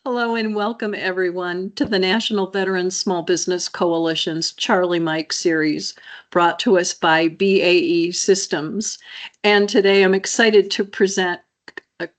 Hello and welcome everyone to the National Veterans Small Business Coalition's Charlie Mike series brought to us by BAE Systems. And today I'm excited to present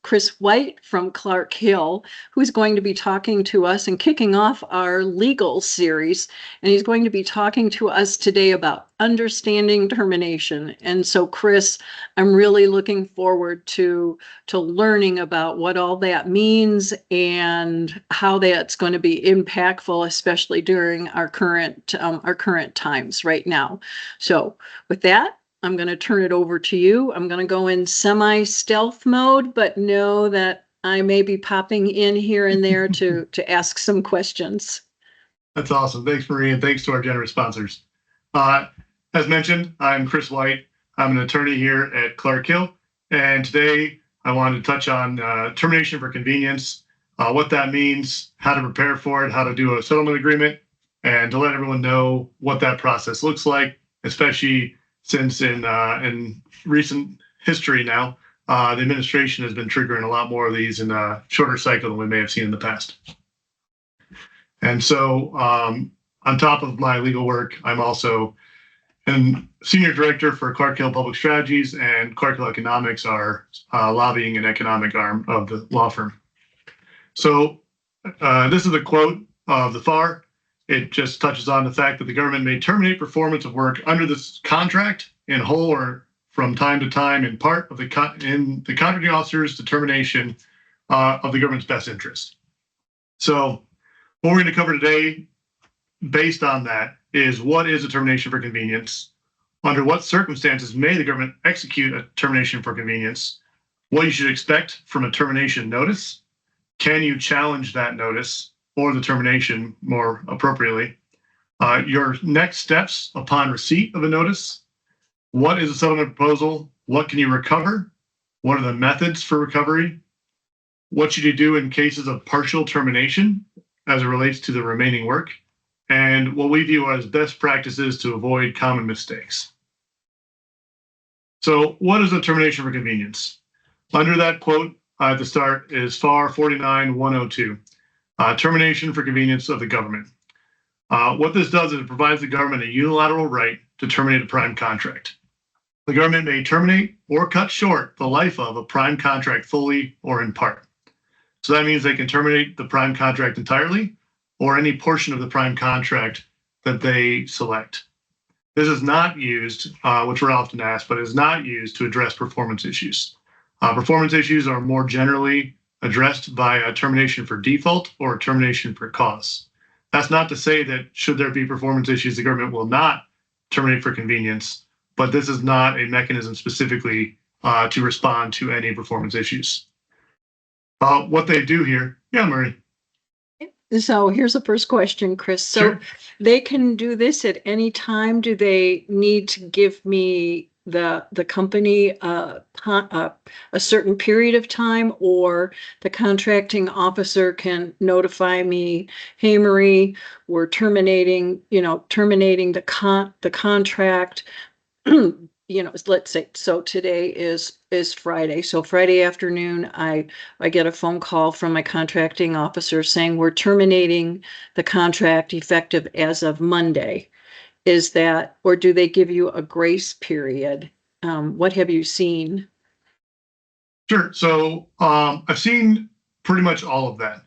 Chris White from Clark Hill, who's going to be talking to us and kicking off our legal series. And he's going to be talking to us today about understanding termination. And so, Chris, I'm really looking forward to learning about what all that means and how that's going to be impactful, especially during our current times right now. So, with that, I'm going to turn it over to you. I'm going to go in semi-stealth mode, but know that I may be popping in here and there to ask some questions. That's awesome. Thanks, Marie, and thanks to our generous sponsors. As mentioned, I'm Chris White. I'm an attorney here at Clark Hill, and today I wanted to touch on termination for convenience, what that means, how to prepare for it, how to do a settlement agreement, and to let everyone know what that process looks like, especially since in recent history now, the administration has been triggering a lot more of these in a shorter cycle than we may have seen in the past. And so on top of my legal work, I'm also a senior director for Clark Hill Public Strategies, and Clark Hill Economics, our lobbying and economic arm of the law firm. So this is a quote of the FAR. It just touches on the fact that the government may terminate performance of work under this contract in whole or from time to time in part of the contracting officer's determination of the government's best interest. So what we're going to cover today, based on that, is what is a termination for convenience? Under what circumstances may the government execute a termination for convenience? What you should expect from a termination notice? Can you challenge that notice or the termination more appropriately? Your next steps upon receipt of a notice. What is a settlement proposal? What can you recover? What are the methods for recovery? What should you do in cases of partial termination as it relates to the remaining work? And what we view as best practices to avoid common mistakes. So what is a termination for convenience? Under that quote at the start is FAR 49102. Termination for convenience of the government. What this does is it provides the government a unilateral right to terminate a prime contract. The government may terminate or cut short the life of a prime contract fully or in part. So that means they can terminate the prime contract entirely or any portion of the prime contract that they select. This is not used, which we're often asked, but is not used to address performance issues. Performance issues are more generally addressed by a termination for default or a termination for cause. That's not to say that should there be performance issues, the government will not terminate for convenience, but this is not a mechanism specifically to respond to any performance issues. What they do here, yeah, Marie. So here's the first question, Chris. So Sure. They can do this at any time. Do they need to give me the company a certain period of time, or the contracting officer can notify me, hey Marie, we're terminating the contract. Let's say, so today is Friday. So Friday afternoon, I get a phone call from my contracting officer saying we're terminating the contract effective as of Monday. Is that, or do they give you a grace period? What have you seen? Sure. So I've seen pretty much all of that.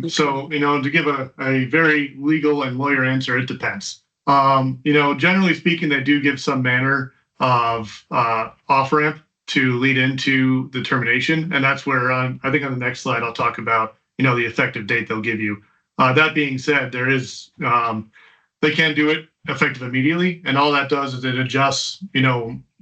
So, to give a very legal and lawyer answer, it depends. Generally speaking, they do give some manner of off ramp to lead into the termination. And that's where I think on the next slide, I'll talk about, the effective date they'll give you. That being said, there is, they can do it effective immediately. And all that does is it adjusts,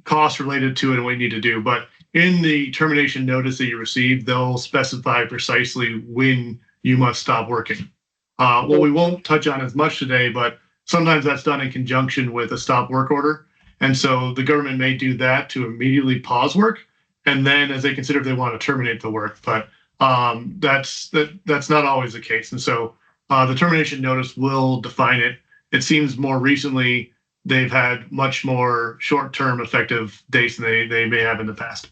costs related to it and what you need to do. But in the termination notice that you receive, they'll specify precisely when you must stop working. What we won't touch on as much today, but sometimes that's done in conjunction with a stop work order. And so the government may do that to immediately pause work, and then as they consider if they want to terminate the work. But that's not always the case. And so the termination notice will define it. It seems more recently they've had much more short-term effective dates than they may have in the past.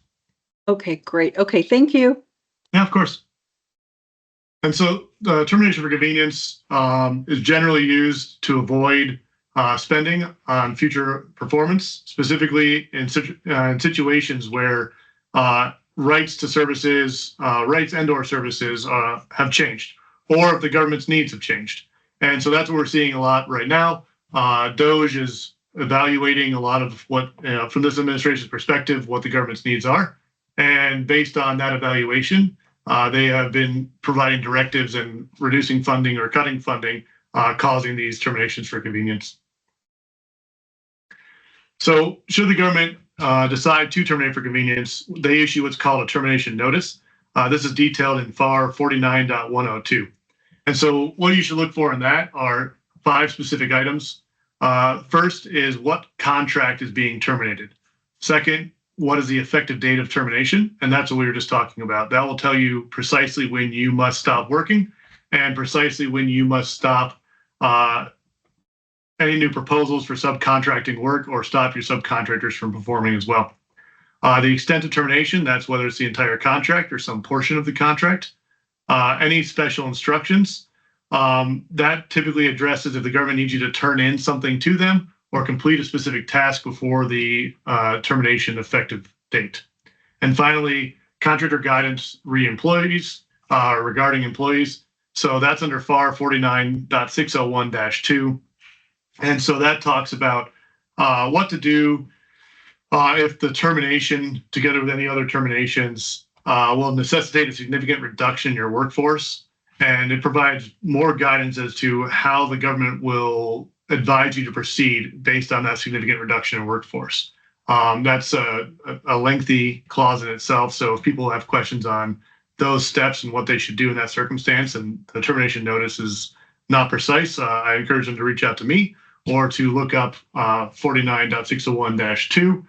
Okay, great. Okay, thank you. Yeah, of course. And so the termination for convenience is generally used to avoid spending on future performance, specifically in situations where rights to services, rights and/or services have changed, or if the government's needs have changed. And so that's what we're seeing a lot right now. DOGE is evaluating a lot of what, from this administration's perspective, what the government's needs are. And based on that evaluation, they have been providing directives and reducing funding or cutting funding, causing these terminations for convenience. So should the government decide to terminate for convenience, they issue what's called a termination notice. This is detailed in FAR 49.102. And so what you should look for in that are 5 specific items. First is what contract is being terminated. Second, what is the effective date of termination? And that's what we were just talking about. That will tell you precisely when you must stop working and precisely when you must stop any new proposals for subcontracting work or stop your subcontractors from performing as well. The extent of termination, that's whether it's the entire contract or some portion of the contract. Any special instructions, that typically addresses if the government needs you to turn in something to them or complete a specific task before the termination effective date. And finally, contractor guidance re-employees regarding employees. So that's under FAR 49.601-2. And so that talks about what to do if the termination, together with any other terminations, will necessitate a significant reduction in your workforce. And it provides more guidance as to how the government will advise you to proceed based on that significant reduction in workforce. That's a lengthy clause in itself. So if people have questions on those steps and what they should do in that circumstance, and the termination notice is not precise, I encourage them to reach out to me or to look up 49.601-2,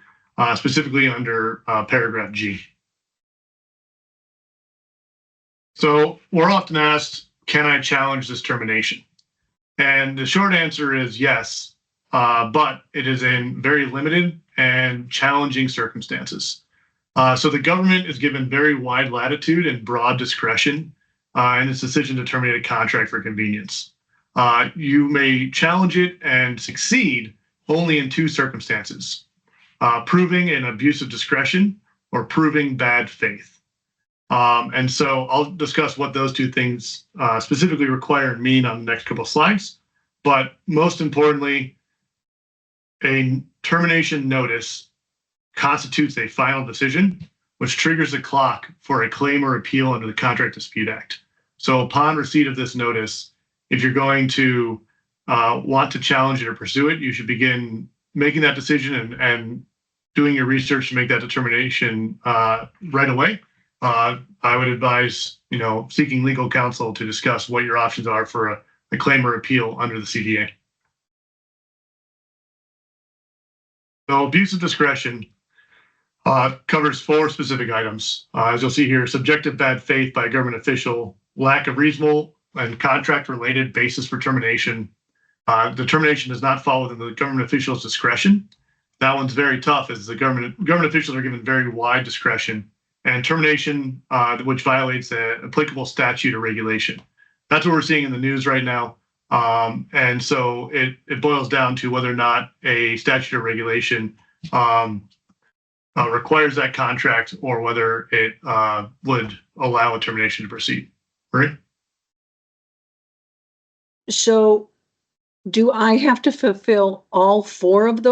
specifically under paragraph G. So we're often asked, can I challenge this termination? And the short answer is yes, but it is in very limited and challenging circumstances. So the government is given very wide latitude and broad discretion in its decision to terminate a contract for convenience. You may challenge it and succeed only in 2 circumstances, proving an abuse of discretion or proving bad faith. And so I'll discuss what those 2 things specifically require and mean on the next couple of slides. But most importantly, a termination notice constitutes a final decision, which triggers the clock for a claim or appeal under the Contract Dispute Act. So upon receipt of this notice, if you're going to want to challenge it or pursue it, you should begin making that decision and doing your research to make that determination right away. I would advise, seeking legal counsel to discuss what your options are for a claim or appeal under the CDA. So abuse of discretion covers 4 specific items. As you'll see here, subjective bad faith by a government official, lack of reasonable and contract-related basis for termination. The termination does not fall within the government official's discretion. That one's very tough, as the government officials are given very wide discretion. And termination, which violates an applicable statute or regulation. That's what we're seeing in the news right now. And so it boils down to whether or not a statute or regulation requires that contract or whether it would allow a termination to proceed. Right? So do I have to fulfill all 4 of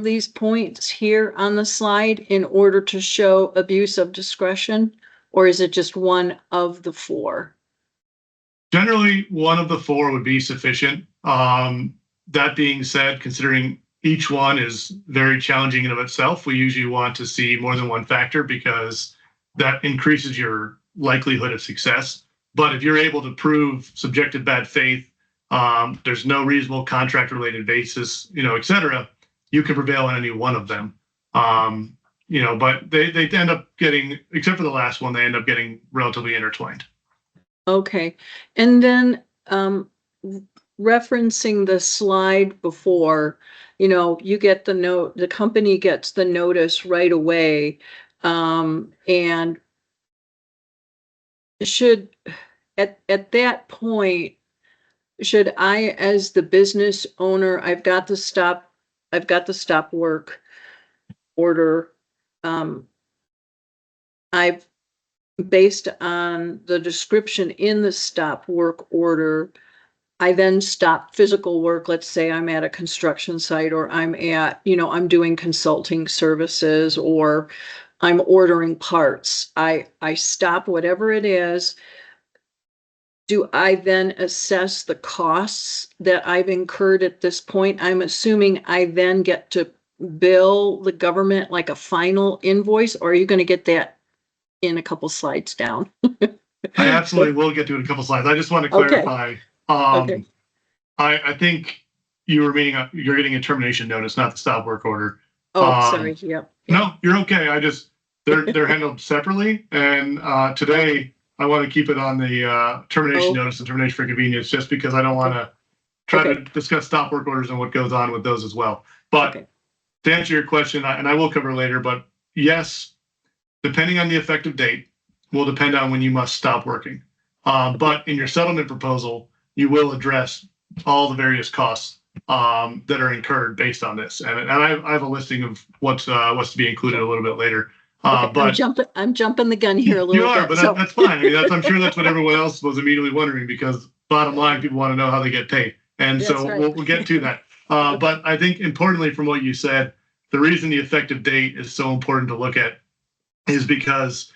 these points here on the slide in order to show abuse of discretion, or is it just one of the 4? Generally, one of the 4 would be sufficient. That being said, considering each one is very challenging in of itself, we usually want to see more than one factor because that increases your likelihood of success. But if you're able to prove subjective bad faith, there's no reasonable contract-related basis, et cetera, you can prevail on any one of them. But they end up getting, except for the last one, they end up getting relatively intertwined. Okay. And then referencing the slide before, you get the note, the company gets the notice right away. And should, at that point, should I, as the business owner, I've got the stop work order. Um, I've, based on the description in the stop work order, I then stop physical work. Let's say I'm at a construction site, or I'm at, I'm doing consulting services, or I'm ordering parts. I stop whatever it is. Do I then assess the costs that I've incurred at this point? I'm assuming I then get to bill the government like a final invoice, or are you going to get that in a couple slides down? I absolutely will get to it in a couple slides. I just want to Okay. clarify. Okay. I think you were meaning you're getting a termination notice, not the stop work order. Oh, sorry. Yep. No, you're okay. They're handled separately, and today I want to keep it on the termination notice and termination for convenience, just because I don't want to try to discuss stop work orders and what goes on with those as well. But to answer your question, and I will cover later, but yes, depending on the effective date, will depend on when you must stop working. But in your settlement proposal, you will address all the various costs that are incurred based on this, and I have a listing of what's to be included a little bit later. But I'm jumping the gun here a little bit. You are, but that's fine. I mean, I'm sure that's what everyone else was immediately wondering, because bottom line, people want to know how they get paid, and so we'll get to that. But I think importantly, from what you said, the reason the effective date is so important to look at is because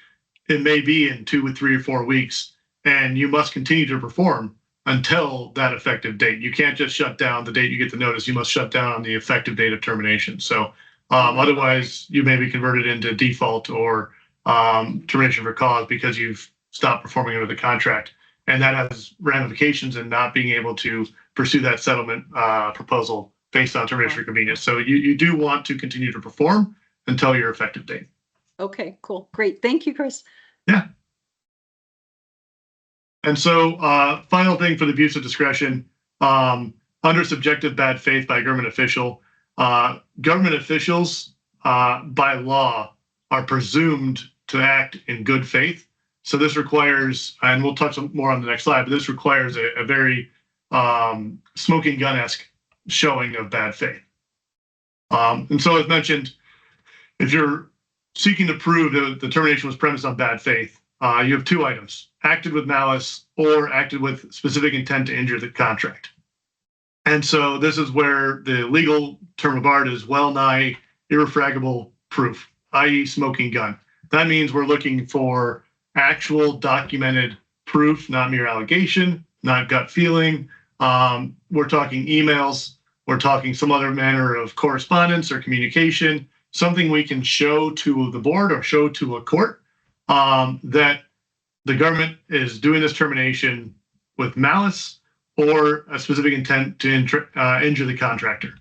it may be in 2 or 3 or 4 weeks, and you must continue to perform until that effective date. You can't just shut down the date you get the notice. You must shut down on the effective date of termination. So otherwise, you may be converted into default or termination for cause because you've stopped performing under the contract. And that has ramifications in not being able to pursue that settlement proposal based on termination for convenience. So you do want to continue to perform until your effective date. Okay, cool. Great. Thank you, Chris. Yeah. And so final thing for the abuse of discretion, under subjective bad faith by a government official, government officials by law are presumed to act in good faith. So this requires, and we'll touch more on the next slide, but this requires a very smoking gun-esque showing of bad faith. And so as mentioned, if you're seeking to prove that the termination was premised on bad faith, you have 2 items: acted with malice or acted with specific intent to injure the contract. And so this is where the legal term of art is well nigh irrefragable proof, i.e. smoking gun. That means we're looking for actual documented proof, not mere allegation, not gut feeling. We're talking emails, we're talking some other manner of correspondence or communication, something we can show to the board or show to a court that the government is doing this termination with malice or a specific intent to injure the contractor.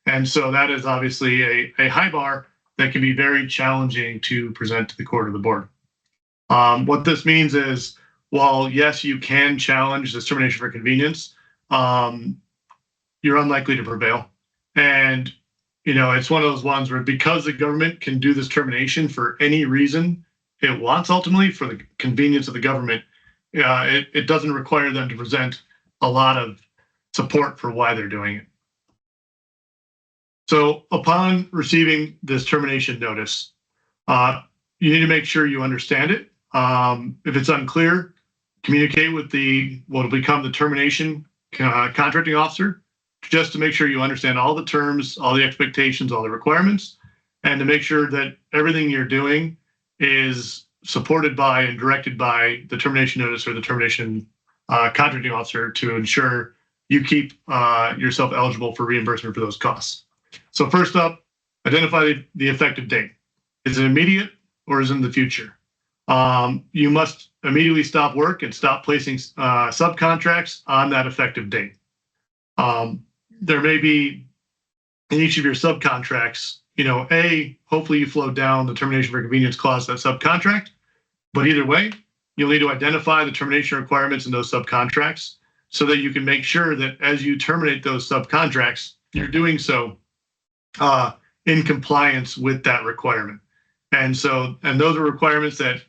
And so that is obviously a high bar that can be very challenging to present to the court or the board. What this means is, while yes, you can challenge this termination for convenience, you're unlikely to prevail. And it's one of those ones where, because the government can do this termination for any reason it wants, ultimately for the convenience of the government, it doesn't require them to present a lot of support for why they're doing it. So upon receiving this termination notice, you need to make sure you understand it. If it's unclear, communicate with what will become the termination contracting officer, just to make sure you understand all the terms, all the expectations, all the requirements, and to make sure that everything you're doing is supported by and directed by the termination notice or the termination contracting officer to ensure you keep yourself eligible for reimbursement for those costs. So first up, identify the effective date. Is it immediate or is it in the future? You must immediately stop work and stop placing subcontracts on that effective date. There may be, in each of your subcontracts, hopefully you flowed down the termination for convenience clause of that subcontract, but either way, you'll need to identify the termination requirements in those subcontracts so that you can make sure that as you terminate those subcontracts, you're doing so in compliance with that requirement. And those are requirements that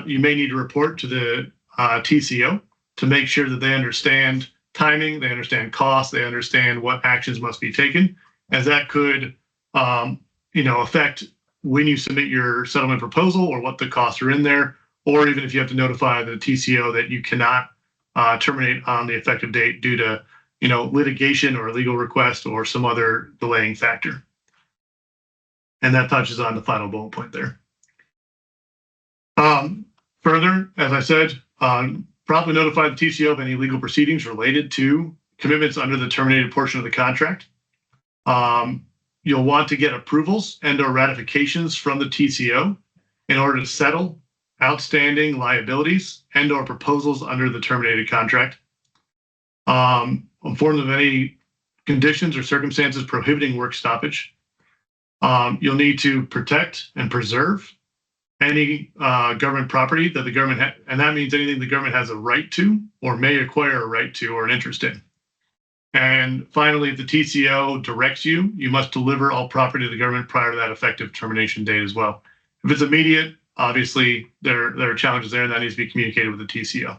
you may need to report to the TCO to make sure that they understand timing, they understand costs, they understand what actions must be taken, as that could affect when you submit your settlement proposal or what the costs are in there, or even if you have to notify the TCO that you cannot terminate on the effective date due to litigation or a legal request or some other delaying factor. And that touches on the final bullet point there. Further, as I said, promptly notify the TCO of any legal proceedings related to commitments under the terminated portion of the contract. You'll want to get approvals and/or ratifications from the TCO in order to settle outstanding liabilities and/or proposals under the terminated contract. Inform them of any conditions or circumstances prohibiting work stoppage. You'll need to protect and preserve any government property that the government and that means anything the government has a right to or may acquire a right to or an interest in. And finally, if the TCO directs you, you must deliver all property to the government prior to that effective termination date as well. If it's immediate, obviously there are challenges there, and that needs to be communicated with the TCO.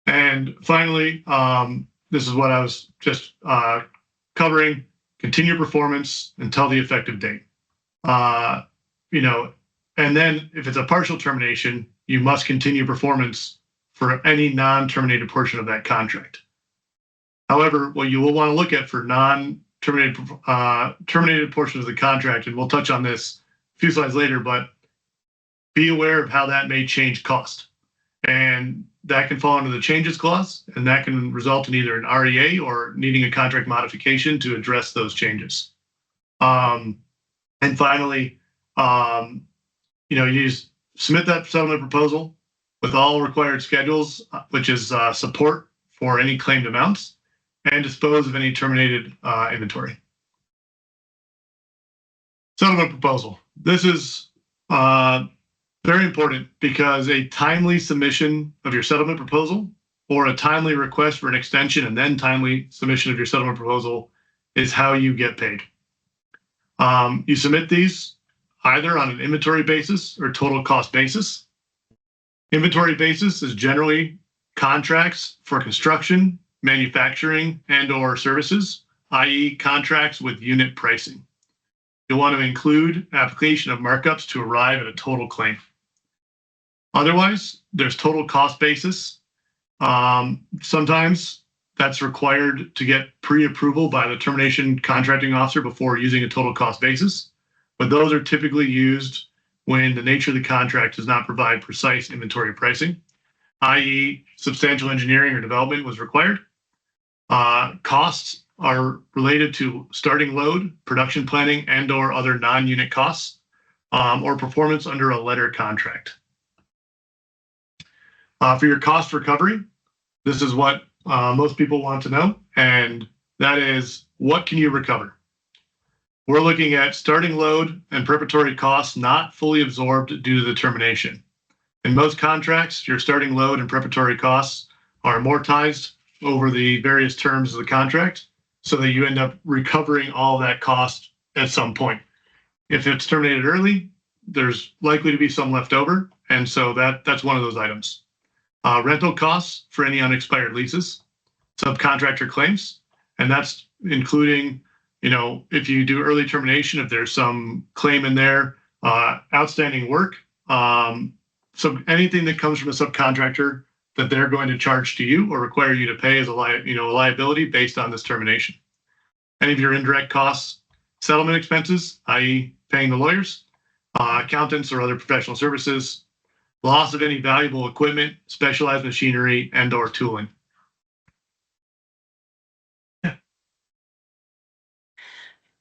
And finally, this is what I was just covering: continue performance until the effective date. And then if it's a partial termination, you must continue performance for any non-terminated portion of that contract. However, what you will want to look at for non-terminated terminated portions of the contract, and we'll touch on this a few slides later, but be aware of how that may change cost. And that can fall under the changes clause, and that can result in either an REA or needing a contract modification to address those changes. And finally, you submit that settlement proposal with all required schedules, which is support for any claimed amounts, and dispose of any terminated inventory. Settlement proposal. This is very important because a timely submission of your settlement proposal or a timely request for an extension and then timely submission of your settlement proposal is how you get paid. You submit these either on an inventory basis or total cost basis. Inventory basis is generally contracts for construction, manufacturing, and/or services, i.e. contracts with unit pricing. You'll want to include application of markups to arrive at a total claim. Otherwise, there's total cost basis. Sometimes that's required to get pre-approval by the termination contracting officer before using a total cost basis, but those are typically used when the nature of the contract does not provide precise inventory pricing, i.e. substantial engineering or development was required. Costs are related to starting load, production planning, and/or other non-unit costs, or performance under a letter contract. For your cost recovery, this is what most people want to know, and that is, what can you recover? We're looking at starting load and preparatory costs not fully absorbed due to the termination. In most contracts, your starting load and preparatory costs are amortized over the various terms of the contract so that you end up recovering all that cost at some point. If it's terminated early, there's likely to be some left over, and so that's one of those items. Rental costs for any unexpired leases, subcontractor claims, and that's including, if you do early termination, if there's some claim in there, outstanding work, so anything that comes from a subcontractor that they're going to charge to you or require you to pay as a liability based on this termination. Any of your indirect costs, settlement expenses, i.e. paying the lawyers, accountants or other professional services, loss of any valuable equipment, specialized machinery, and/or tooling.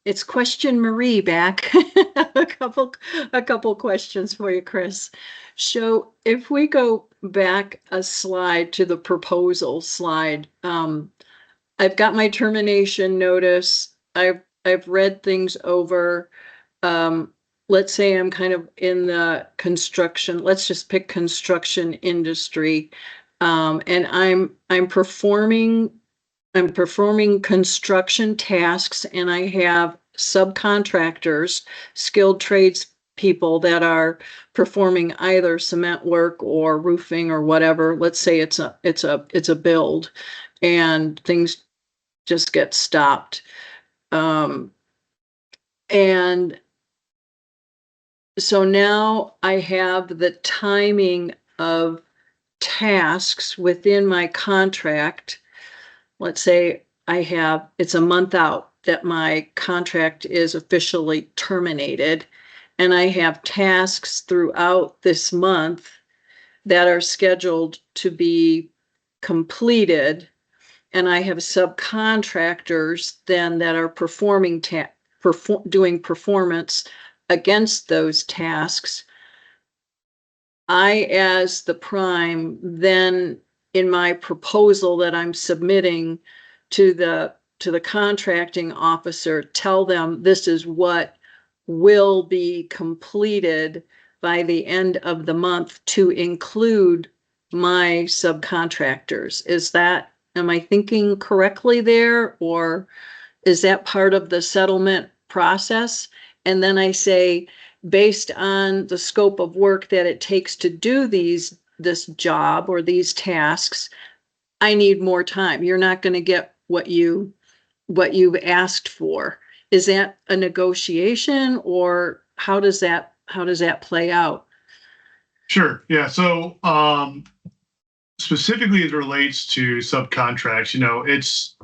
It's question Marie back. a couple questions for you, Chris. So if we go back a slide to the proposal slide, I've got my termination notice. I've read things over. Let's say I'm kind of in the construction. Let's just pick construction industry, and I'm performing construction tasks, and I have subcontractors, skilled trades people that are performing either cement work or roofing or whatever. Let's say it's a build and things just get stopped. And so now I have the timing of tasks within my contract. Let's say it's a month out that my contract is officially terminated, and I have tasks throughout this month that are scheduled to be completed, and I have subcontractors then that are doing performance against those tasks. I, as the prime, then in my proposal that I'm submitting to the contracting officer, tell them this is what will be completed by the end of the month to include my subcontractors. Am I thinking correctly there, or is that part of the settlement process? And then I say, based on the scope of work that it takes to do this job or these tasks, I need more time. You're not going to get what you've asked for. Is that a negotiation, or how does that play out? Sure. Yeah. So specifically as it relates to subcontracts, it's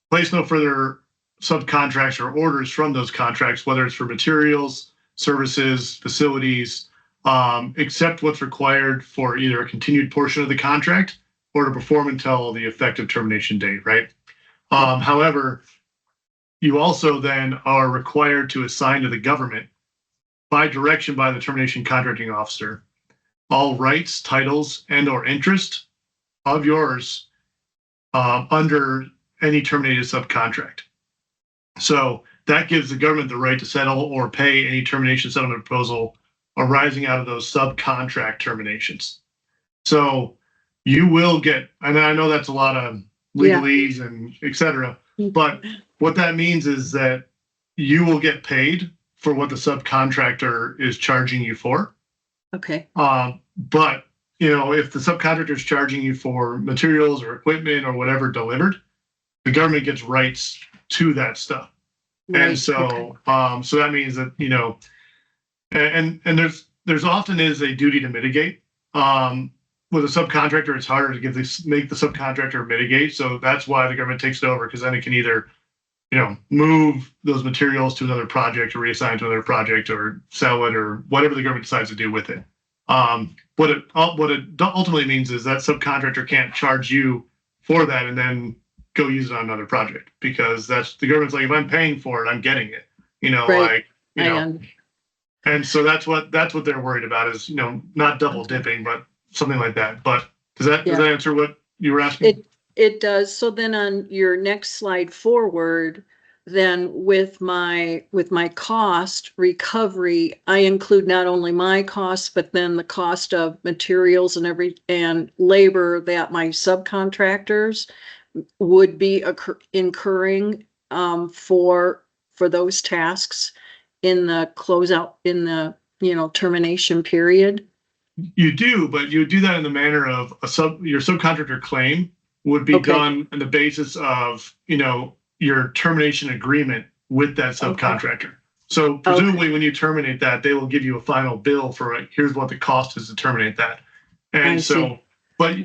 place no further subcontracts or orders from those contracts, whether it's for materials, services, facilities, except what's required for either a continued portion of the contract or to perform until the effective termination date, right? However, you also then are required to assign to the government, by direction by the termination contracting officer, all rights, titles, and or interest of yours under any terminated subcontract. So that gives the government the right to settle or pay any termination settlement proposal arising out of those subcontract terminations. So you will get, and I know that's a lot of legalese and et cetera, but what that means is that you will get paid for what the subcontractor is charging you for. Okay. But if the subcontractor is charging you for materials or equipment or whatever delivered, the government gets rights to that stuff. Right. And so, so that means that, and there's often is a duty to mitigate. With a subcontractor, it's harder to make the subcontractor mitigate. So that's why the government takes it over, because then it can either, move those materials to another project or reassign to another project or sell it or whatever the government decides to do with it. What it ultimately means is that subcontractor can't charge you for that and then go use it on another project, because that's the government's like, if I'm paying for it, I'm getting it, right. And so that's what they're worried about is, not double dipping, but something like that. But does that answer what you were asking? It does. So then on your next slide forward, then with my cost recovery, I include not only my costs, but then the cost of materials and labor that my subcontractors would be incurring for those tasks in the closeout, in the termination period. You do, but you would do that in the manner of your subcontractor claim would be done on the basis of your termination agreement with that subcontractor. Okay. So presumably when you terminate that, they will give you a final bill for here's what the cost is to terminate that. And so, but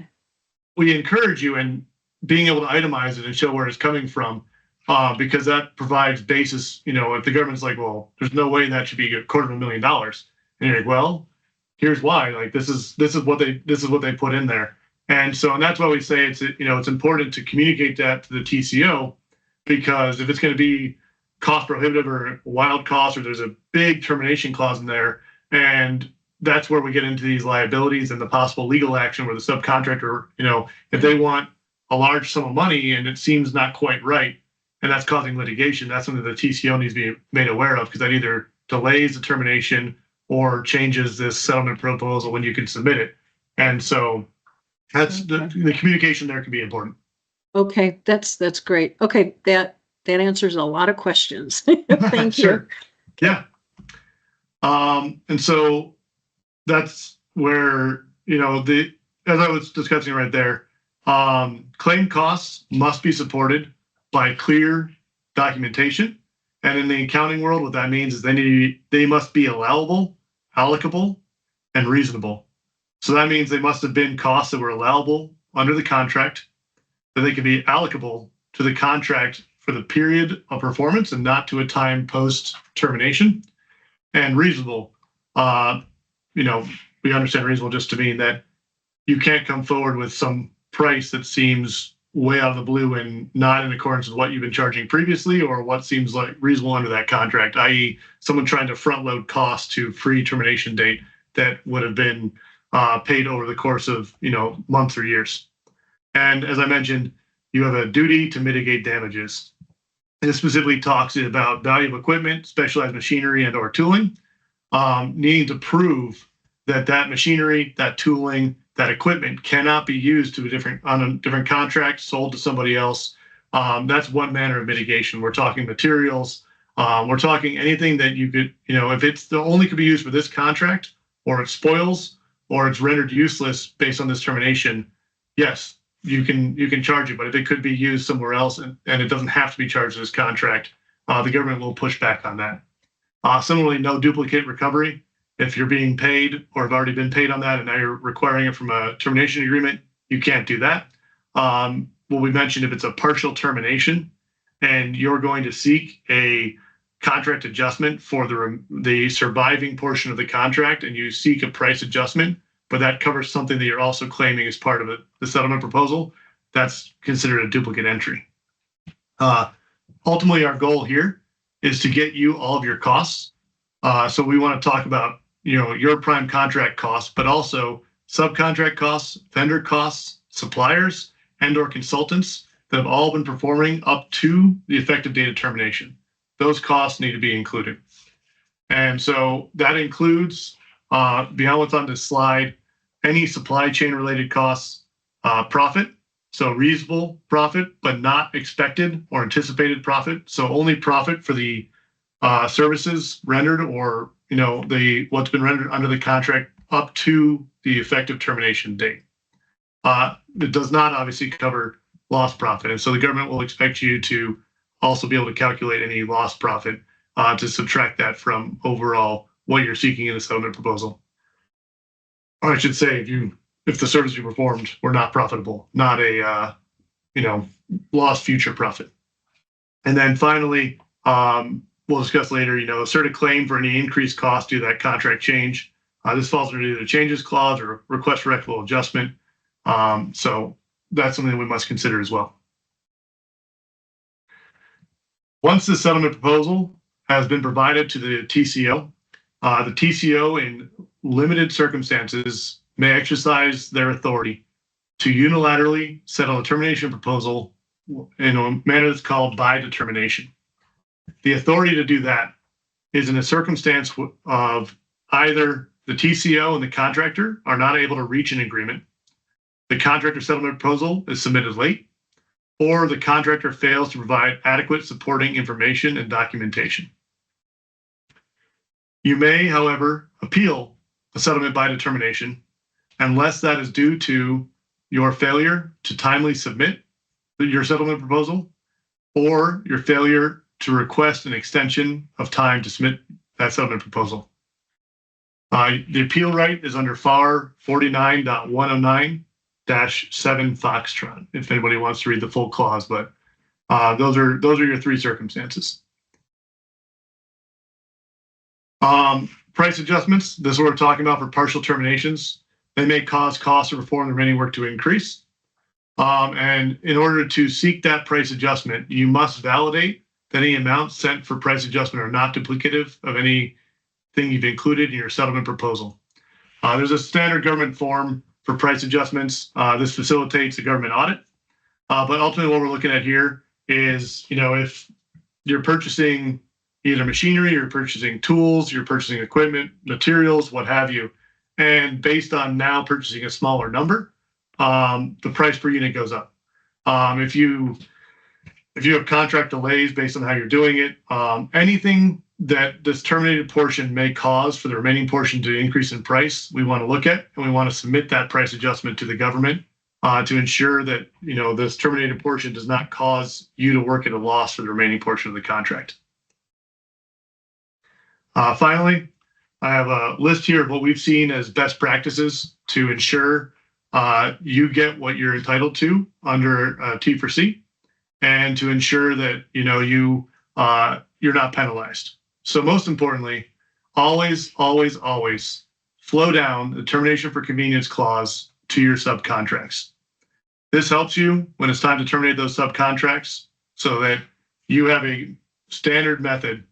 we encourage you in being able to itemize it and show where it's coming from, because that provides basis. If the government's like, well, there's no way that should be $250,000, and you're like, well, here's why. Like this is what they put in there. And so, and that's why we say it's important to communicate that to the TCO, because if it's going to be cost prohibitive or wild cost, or there's a big termination clause in there, and that's where we get into these liabilities and the possible legal action where the subcontractor, if they want a large sum of money and it seems not quite right, and that's causing litigation, that's something the TCO needs to be made aware of, because that either delays the termination or changes this settlement proposal when you can submit it. And so that's the communication there can be important. Okay, that's great. Okay, that answers a lot of questions. Thank you. Yeah. And so that's where, as I was discussing right there, claim costs must be supported by clear documentation. And in the accounting world, what that means is they must be allowable, allocable, and reasonable. So that means they must have been costs that were allowable under the contract, that they can be allocable to the contract for the period of performance and not to a time post termination, and reasonable. We understand reasonable just to mean that you can't come forward with some price that seems way out of the blue and not in accordance with what you've been charging previously or what seems like reasonable under that contract, i.e. someone trying to front load costs to pre-termination date that would have been paid over the course of months or years. And as I mentioned, you have a duty to mitigate damages. This specifically talks about value of equipment, specialized machinery, and/or tooling, needing to prove that that machinery, that tooling, that equipment cannot be used on a different contract, sold to somebody else. That's one manner of mitigation. We're talking materials. We're talking anything that you could, if it's the only could be used for this contract, or it spoils, or it's rendered useless based on this termination. Yes, you can charge it, but if it could be used somewhere else and it doesn't have to be charged in this contract, the government will push back on that. Similarly, no duplicate recovery. If you're being paid or have already been paid on that and now you're requiring it from a termination agreement, you can't do that. What we mentioned, if it's a partial termination and you're going to seek a contract adjustment for the surviving portion of the contract and you seek a price adjustment, but that covers something that you're also claiming as part of the settlement proposal, that's considered a duplicate entry. Ultimately, our goal here is to get you all of your costs. So we want to talk about your prime contract costs, but also subcontract costs, vendor costs, suppliers, and/or consultants that have all been performing up to the effective date of termination. Those costs need to be included. And so that includes, beyond what's on this slide, any supply chain related costs, profit, so reasonable profit, but not expected or anticipated profit. So only profit for the services rendered or what's been rendered under the contract up to the effective termination date. It does not obviously cover lost profit, and so the government will expect you to also be able to calculate any lost profit to subtract that from overall what you're seeking in a settlement proposal. Or I should say, if the service you performed were not profitable, not a lost future profit. And then finally, we'll discuss later, assert a claim for any increased cost due to that contract change. This falls under the changes clause or request for equitable adjustment. So that's something we must consider as well. Once the settlement proposal has been provided to the TCO in limited circumstances may exercise their authority to unilaterally settle a termination proposal in a manner that's called by determination. The authority to do that is in a circumstance of either the TCO and the contractor are not able to reach an agreement, the contractor settlement proposal is submitted late, or the contractor fails to provide adequate supporting information and documentation. You may, however, appeal a settlement by determination unless that is due to your failure to timely submit your settlement proposal or your failure to request an extension of time to submit that settlement proposal. The appeal right is under FAR 49.109-7 Foxtrot, if anybody wants to read the full clause, but those are your three circumstances. Price adjustments, this is what we're talking about for partial terminations. They may cause costs to perform the remaining work to increase. And in order to seek that price adjustment, you must validate that any amounts sent for price adjustment are not duplicative of anything you've included in your settlement proposal. There's a standard government form for price adjustments. This facilitates a government audit. But ultimately what we're looking at here is, if you're purchasing either machinery, you're purchasing tools, you're purchasing equipment, materials, what have you, and based on now purchasing a smaller number, the price per unit goes up. If you have contract delays based on how you're doing it, anything that this terminated portion may cause for the remaining portion to increase in price, we want to look at, and we want to submit that price adjustment to the government to ensure that this terminated portion does not cause you to work at a loss for the remaining portion of the contract. Finally, I have a list here of what we've seen as best practices to ensure you get what you're entitled to under T4C, and to ensure that you're not penalized. So most importantly, always flow down the termination for convenience clause to your subcontracts. This helps you when it's time to terminate those subcontracts so that you have a standard method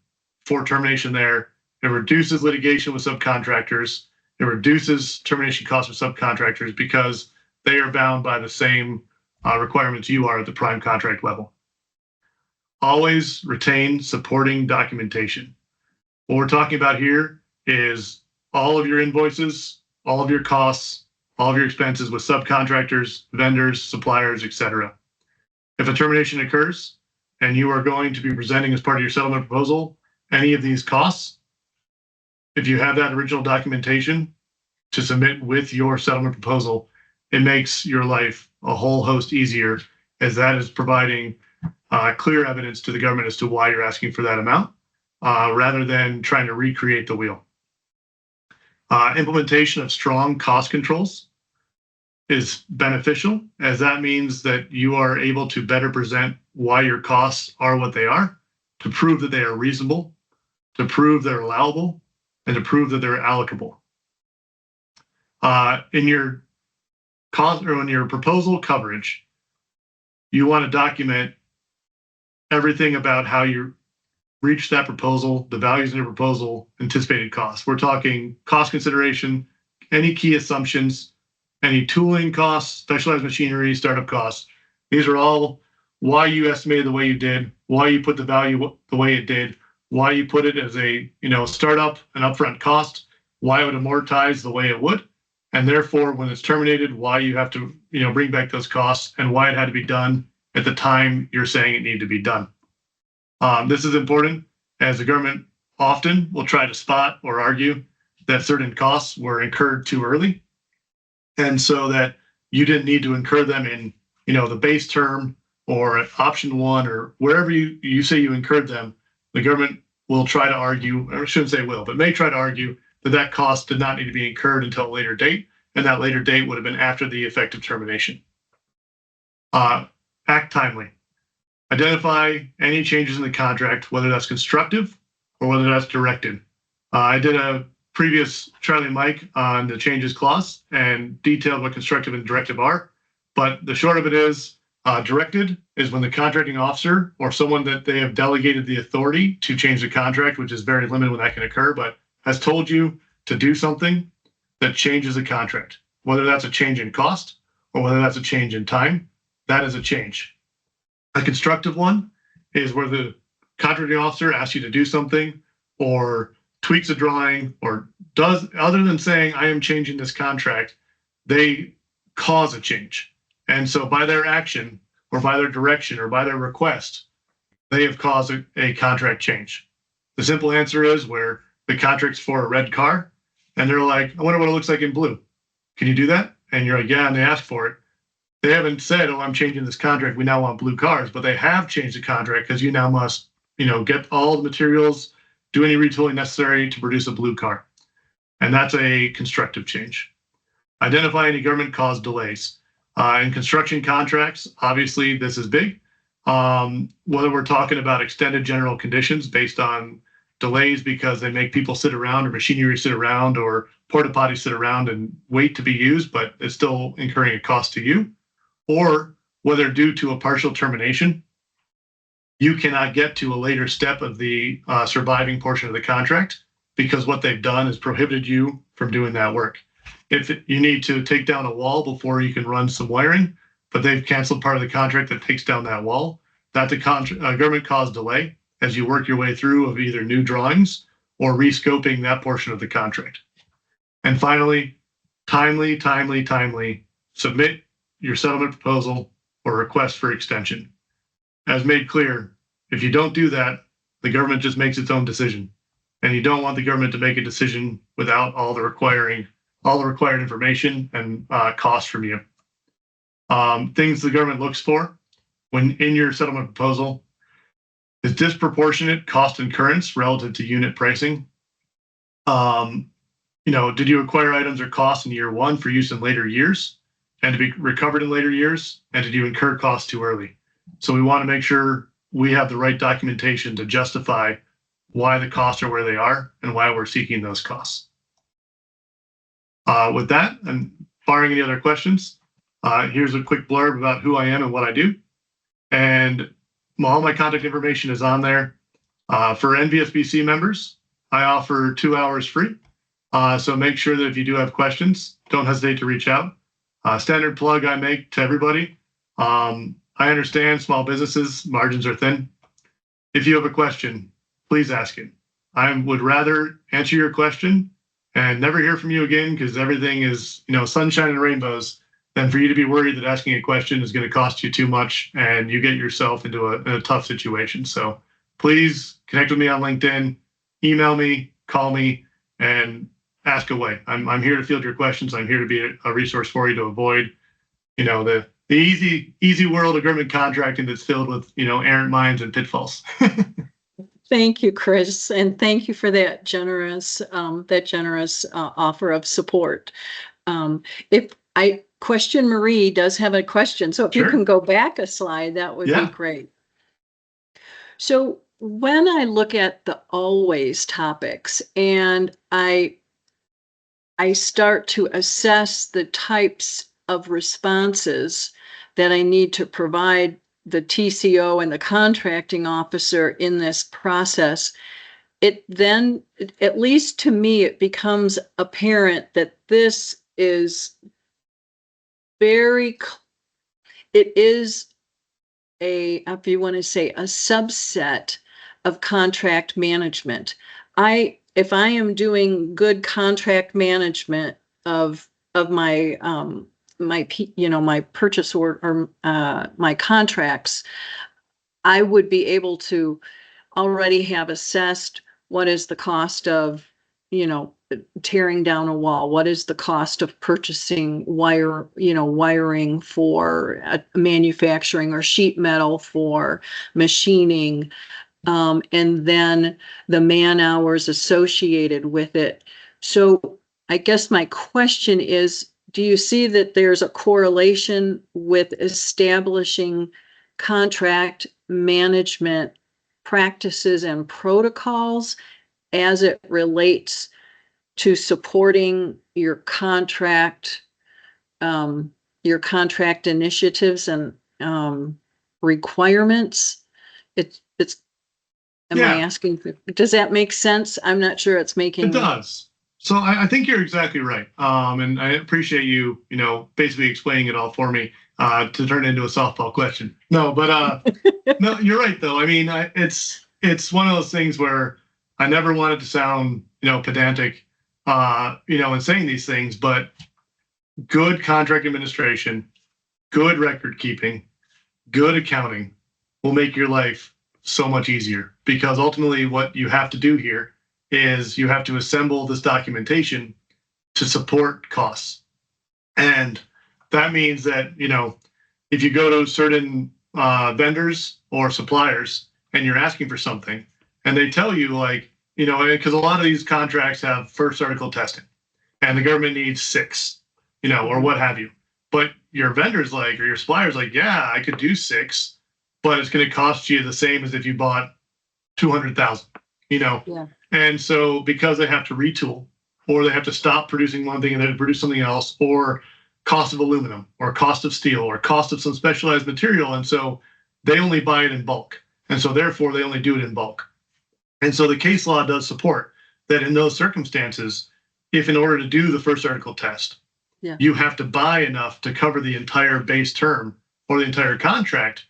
for termination there. It reduces litigation with subcontractors. It reduces termination costs for subcontractors because they are bound by the same requirements you are at the prime contract level. Always retain supporting documentation. What we're talking about here is all of your invoices, all of your costs, all of your expenses with subcontractors, vendors, suppliers, etc. If a termination occurs and you are going to be presenting as part of your settlement proposal any of these costs, if you have that original documentation to submit with your settlement proposal, it makes your life a whole host easier, as that is providing clear evidence to the government as to why you're asking for that amount, rather than trying to recreate the wheel. Implementation of strong cost controls is beneficial, as that means that you are able to better present why your costs are what they are, to prove that they are reasonable, to prove they're allowable, and to prove that they're allocable. In your cost or in your proposal coverage, you want to document everything about how you reach that proposal, the values in your proposal, anticipated costs. We're talking cost consideration, any key assumptions, any tooling costs, specialized machinery, startup costs. These are all why you estimated the way you did, why you put the value the way it did, why you put it as a startup, an upfront cost, why it would amortize the way it would, and therefore when it's terminated, why you have to bring back those costs and why it had to be done at the time you're saying it needed to be done. This is important, as the government often will try to spot or argue that certain costs were incurred too early, and so that you didn't need to incur them in the base term or option one or wherever you say you incurred them. The government will try to argue, or I shouldn't say will, but may try to argue that cost did not need to be incurred until a later date, and that later date would have been after the effective termination. Act timely. Identify any changes in the contract, whether that's constructive or whether that's directed. I did a previous Charlie and Mike on the changes clause and detailed what constructive and directive are, but the short of it is, directed is when the contracting officer or someone that they have delegated the authority to change the contract, which is very limited when that can occur, but has told you to do something that changes the contract, whether that's a change in cost or whether that's a change in time, that is a change. A constructive one is where the contracting officer asks you to do something or tweaks a drawing or does, other than saying, I am changing this contract, they cause a change. And so by their action or by their direction or by their request, they have caused a contract change. The simple answer is where the contract's for a red car and they're like, I wonder what it looks like in blue. Can you do that? And you're like, yeah, and they ask for it. They haven't said, oh, I'm changing this contract, we now want blue cars, but they have changed the contract because you now must, get all the materials, do any retooling necessary to produce a blue car. And that's a constructive change. Identify any government caused delays. In construction contracts, obviously this is big. Whether we're talking about extended general conditions based on delays because they make people sit around or machinery sit around or porta potties sit around and wait to be used, but it's still incurring a cost to you, or whether due to a partial termination, you cannot get to a later step of the surviving portion of the contract because what they've done is prohibited you from doing that work. If you need to take down a wall before you can run some wiring, but they've canceled part of the contract that takes down that wall, that's a government caused delay as you work your way through of either new drawings or rescoping that portion of the contract. And finally, timely submit your settlement proposal or request for extension. As made clear, if you don't do that, the government just makes its own decision. and you don't want the government to make a decision without all the required information and costs from you. Things the government looks for when in your settlement proposal is disproportionate cost incurrence relative to unit pricing. Did you acquire items or costs in year one for use in later years and to be recovered in later years? And did you incur costs too early? So we want to make sure we have the right documentation to justify why the costs are where they are and why we're seeking those costs. With that, and barring any other questions, here's a quick blurb about who I am and what I do. And all my contact information is on there. For NVSBC members, I offer 2 hours free. So make sure that if you do have questions, don't hesitate to reach out. Standard plug I make to everybody. I understand small businesses, margins are thin. If you have a question, please ask it. I would rather answer your question and never hear from you again because everything is, sunshine and rainbows, than for you to be worried that asking a question is going to cost you too much and you get yourself into a tough situation. So please connect with me on LinkedIn, email me, call me, and ask away. I'm here to field your questions. I'm here to be a resource for you to avoid, the easy world of government contracting that's filled with, errant minds and pitfalls. Thank you, Chris, and thank you for that generous offer of support. Question Marie does have a question, so if Sure. you can go back a slide, that would be great. So when I look at the always topics and I start to assess the types of responses that I need to provide the TCO and the contracting officer in this process, it then, at least to me, it becomes apparent that this is it is if you want to say, a subset of contract management. If I am doing good contract management of my my purchase or my contracts, I would be able to already have assessed what is the cost of, tearing down a wall, what is the cost of purchasing wiring for manufacturing or sheet metal for machining, and then the man hours associated with it. So I guess my question is, do you see that there's a correlation with establishing contract management practices and protocols as it relates to supporting your contract initiatives and requirements? Am I asking? Does that make sense? I'm not sure it's making. It does. So I think you're exactly right. And I appreciate you, basically explaining it all for me to turn it into a softball question. No, but no, you're right though. I mean, it's one of those things where I never wanted to sound, pedantic, in saying these things, but good contract administration, good record keeping, good accounting will make your life so much easier, because ultimately what you have to do here is you have to assemble this documentation to support costs. And that means that, if you go to certain vendors or suppliers and you're asking for something and they tell you because a lot of these contracts have first article testing and the government needs 6, or what have you. But your vendor's or your supplier's yeah, I could do 6, but it's going to cost you the same as if you bought 200,000, Yeah. And so because they have to retool, or they have to stop producing one thing and then produce something else, or cost of aluminum, or cost of steel, or cost of some specialized material. And so they only buy it in bulk. And so therefore they only do it in bulk. And so the case law does support that in those circumstances, if in order to do the first article test, you have to buy enough to cover the entire base term or the entire contract,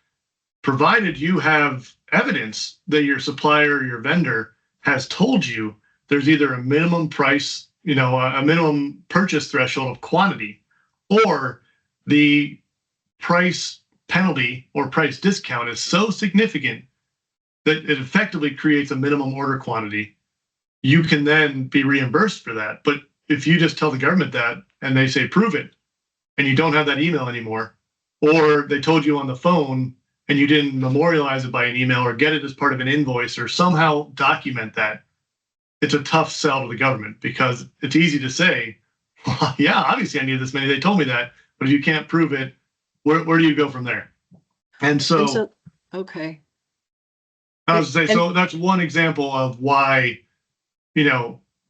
provided you have evidence that your supplier or your vendor has told you there's either a minimum price, a minimum purchase threshold of quantity, or the price penalty or price discount is so significant that it effectively creates a minimum order quantity, you can then be reimbursed for that. But if you just tell the government that and they say, prove it, and you don't have that email anymore, or they told you on the phone and you didn't memorialize it by an email or get it as part of an invoice or somehow document that, it's a tough sell to the government, because it's easy to say, well, yeah, obviously I need this many. They told me that, but if you can't prove it, where do you go from there? And so okay. I was to say, so that's one example of why,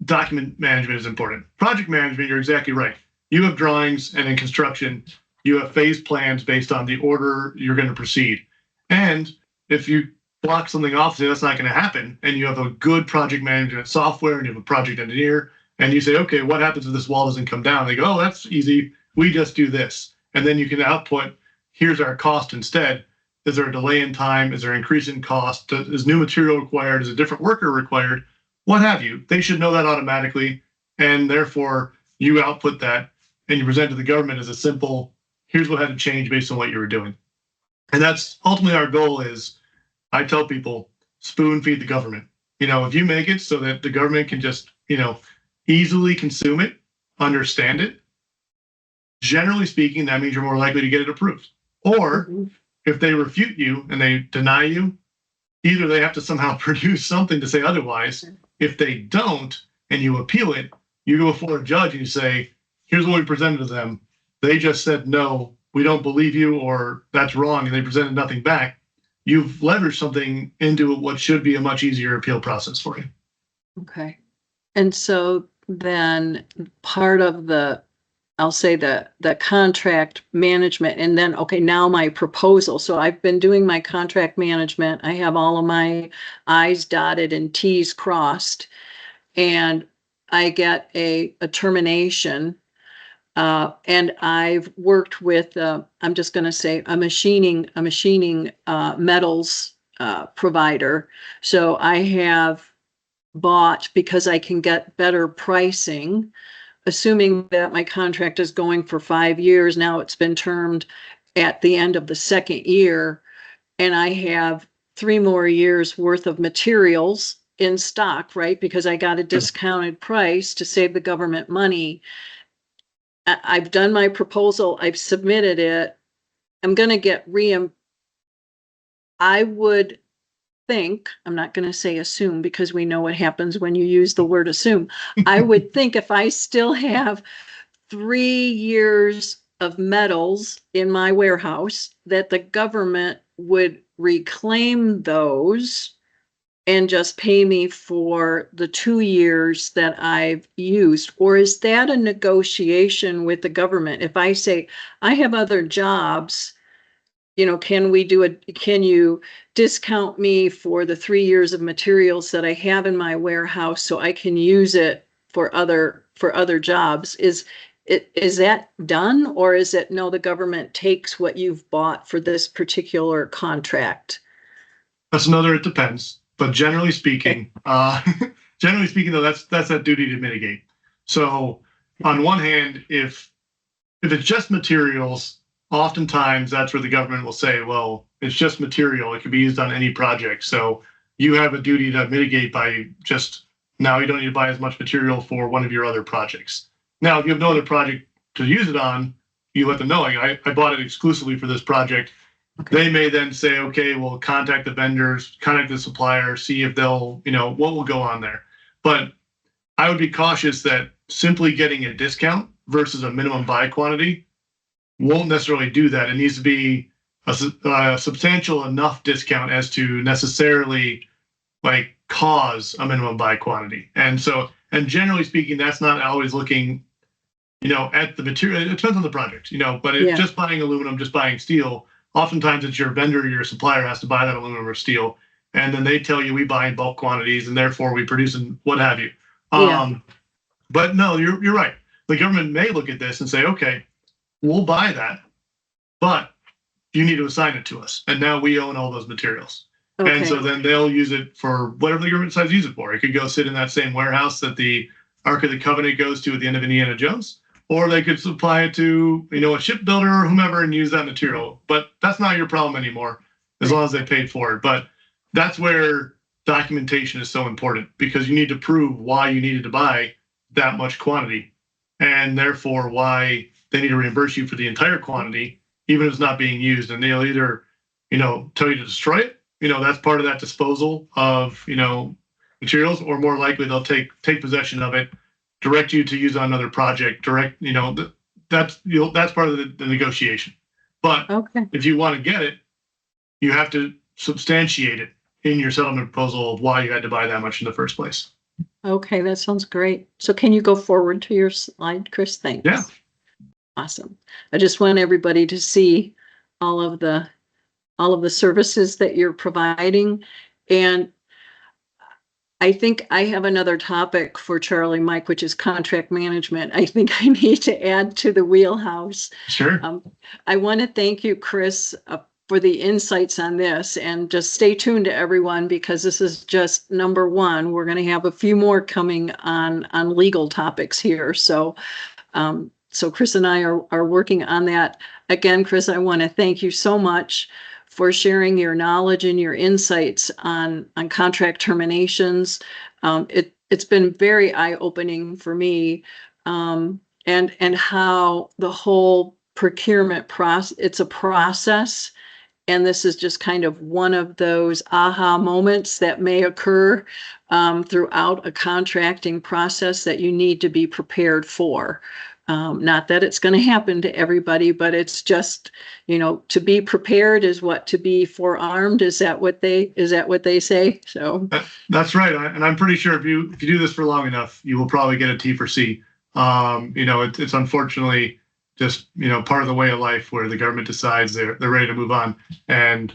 document management is important. Project management, you're exactly right. You have drawings, and in construction, you have phase plans based on the order you're going to proceed. And if you block something off, say that's not going to happen, and you have a good project management software and you have a project engineer, and you say, okay, what happens if this wall doesn't come down? They go, oh, that's easy. We just do this. And then you can output, here's our cost instead. Is there a delay in time? Is there an increase in cost? Is new material required? Is a different worker required? What have you? They should know that automatically. And therefore, you output that and you present to the government as a simple, here's what had to change based on what you were doing. And that's ultimately our goal is, I tell people, spoon feed the government. If you make it so that the government can just, easily consume it, understand it, generally speaking, that means you're more likely to get it approved. Or if they refute you and they deny you, either they have to somehow produce something to say otherwise. If they don't, and you appeal it, you go before a judge and you say, here's what we presented to them. They just said, no, we don't believe you, or that's wrong, and they presented nothing back. You've leveraged something into what should be a much easier appeal process for you. Okay. And so then part of I'll say the contract management, and then, okay, now my proposal. So I've been doing my contract management. I have all of my I's dotted and T's crossed, and I get a termination. And I've worked with, I'm just going to say a machining metals provider. So I have bought, because I can get better pricing, assuming that my contract is going for 5 years. Now it's been termed at the end of the second year, and I have 3 more years worth of materials in stock, right? Because I got a discounted price to save the government money. I've done my proposal. I've submitted it. I'm going to get I would think, I'm not going to say assume, because we know what happens when you use the word assume. I would think if I still have 3 years of metals in my warehouse, that the government would reclaim those and just pay me for the 2 years that I've used? Or is that a negotiation with the government? If I say, I have other jobs, can you discount me for the 3 years of materials that I have in my warehouse so I can use it for other jobs? Is that done, or is it, no, the government takes what you've bought for this particular contract? That's another, it depends. But generally speaking, though, that's that duty to mitigate. So on one hand, if it's just materials, oftentimes that's where the government will say, well, it's just material. It can be used on any project. So you have a duty to mitigate by just, now you don't need to buy as much material for one of your other projects. Now, if you have no other project to use it on, you let them know, I bought it exclusively for this project. Okay. They may then say, okay, we'll contact the vendors, contact the supplier, see if they'll, what will go on there. But I would be cautious that simply getting a discount versus a minimum buy quantity won't necessarily do that. It needs to be a substantial enough discount as to necessarily cause a minimum buy quantity. And generally speaking, that's not always looking, at the material. It depends on the project, but if just buying aluminum, just buying steel, oftentimes it's your vendor, your supplier has to buy that aluminum or steel. And then they tell you we buy in bulk quantities and therefore we produce in what have you. But no, you're right. The government may look at this and say, okay, we'll buy that, but you need to assign it to us. And now we own all those materials. Okay. And so then they'll use it for whatever the government decides to use it for. It could go sit in that same warehouse that the Ark of the Covenant goes to at the end of Indiana Jones, or they could supply it to, a shipbuilder or whomever and use that material. But that's not your problem anymore, as long as they paid for it. But that's where documentation is so important because you need to prove why you needed to buy that much quantity, and therefore why they need to reimburse you for the entire quantity, even if it's not being used. And they'll either, tell you to destroy it. That's part of that disposal of, materials, or more likely they'll take possession of it, direct you to use on another project, that's part of the negotiation. But if you want to get it, you have to substantiate it in your settlement proposal of why you had to buy that much in the first place. Okay, that sounds great. So can you go forward to your slide, Chris? Thanks. Yeah. Awesome. I just want everybody to see all of the services that you're providing. And I think I have another topic for Charlie Mike, which is contract management. I think I need to add to the wheelhouse. Sure. I want to thank you, Chris, for the insights on this, and just stay tuned to everyone, because this is just number one. We're going to have a few more coming on legal topics here. So Chris and I are working on that. Again, Chris, I want to thank you so much for sharing your knowledge and your insights on contract terminations. It's been very eye-opening for me, and how the whole procurement process, it's a process. And this is just kind of one of those aha moments that may occur throughout a contracting process that you need to be prepared for. Not that it's going to happen to everybody, but it's just, to be prepared is what to be forearmed. Is that what they say? So that's right. And I'm pretty sure if you do this for long enough, you will probably get a T for C. It's unfortunately just, part of the way of life where the government decides they're ready to move on, and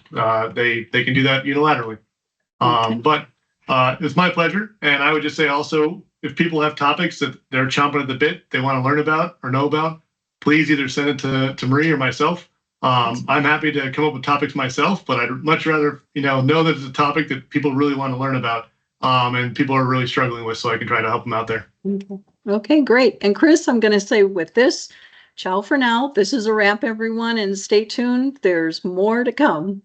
they can do that unilaterally. But it's my pleasure. And I would just say also, if people have topics that they're chomping at the bit, they want to learn about or know about, please either send it to Marie or myself. I'm happy to come up with topics myself, but I'd much rather, know that it's a topic that people really want to learn about, and people are really struggling with, so I can try to help them out there. Okay, great. And Chris, I'm going to say with this, ciao for now. This is a wrap, everyone, and stay tuned. There's more to come.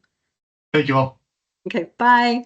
Thank you all. Okay, bye.